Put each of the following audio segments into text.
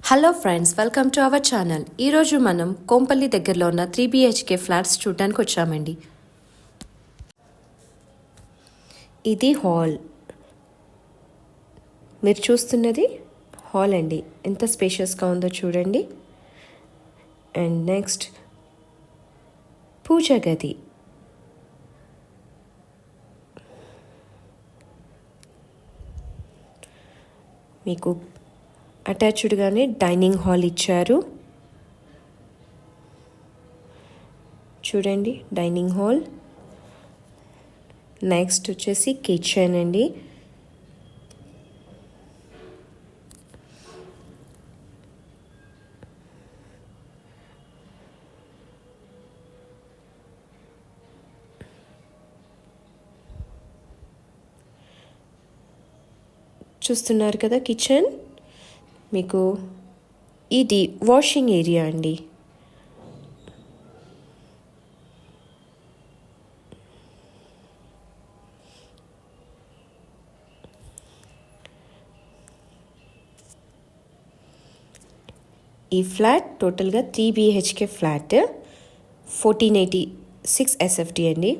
Hello friends, welcome to our channel. ఈరోజు మనం కోంపల్లి దగ్గరలో ఉన్న 3 BHK ఫ్లాట్స్ చూడడానికి వచ్చామండి. ఇది హాల్. మీరు చూస్తున్నది హాల్ అండి. ఎంత స్పేషియస్గా ఉందో చూడండి. అండ్ నెక్స్ట్ పూజ గది. మీకు అటాచ్డ్గానే డైనింగ్ హాల్ ఇచ్చారు. చూడండి డైనింగ్ హాల్. నెక్స్ట్ వచ్చేసి కిచెన్ అండి. చూస్తున్నారు కదా కిచెన్. మీకు ఇది వాషింగ్ ఏరియా అండి. ఈ ఫ్లాట్ టోటల్గా 3 BHK ఫ్లాట్, 1486 SFT అండి.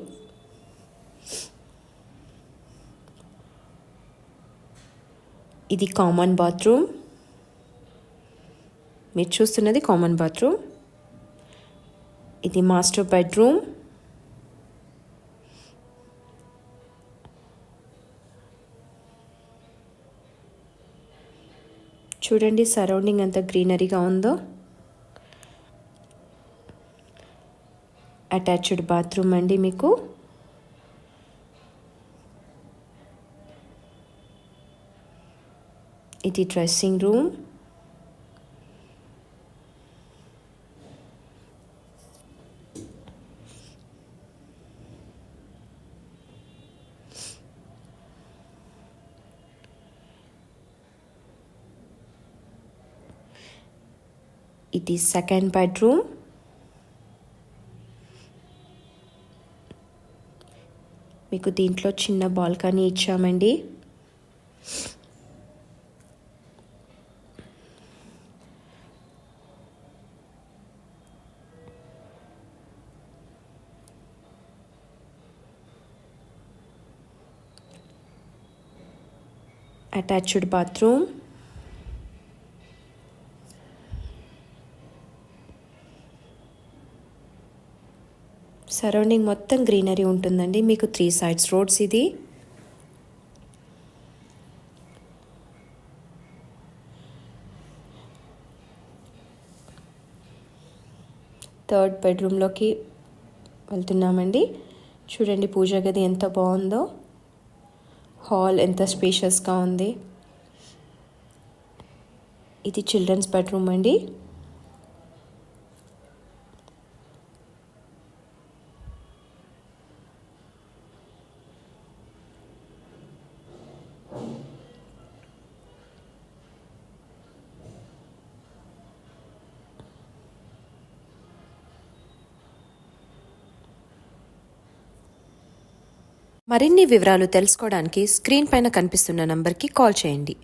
ఇది కామన్ బాత్రూమ్. మీరు చూస్తున్నది కామన్ బాత్రూమ్. ఇది మాస్టర్ బెడ్రూమ్. చూడండి సరౌండింగ్ అంతా గ్రీనరీగా ఉందో. అటాచ్డ్ బాత్రూమ్ అండి మీకు. ఇది డ్రెస్సింగ్ రూమ్. ఇది సెకండ్ బెడ్రూమ్. మీకు దీంట్లో చిన్న బాల్కనీ ఇచ్చామండి. Attached bathroom. సరౌండింగ్ మొత్తం గ్రీనరీ ఉంటుందండి. మీకు 3 sides రోడ్స్. ఇది థర్డ్ బెడ్రూమ్లోకి వెళ్తున్నామండి. చూడండి పూజ గది ఎంత బాగుందో. హాల్ ఎంత స్పేషియస్గా ఉంది. ఇది చిల్డ్రన్స్ బెడ్రూమ్ అండి. మరిన్ని వివరాలు తెలుసుకోవడానికి స్క్రీన్ పైన కనిపిస్తున్న నంబర్కి కాల్ చేయండి.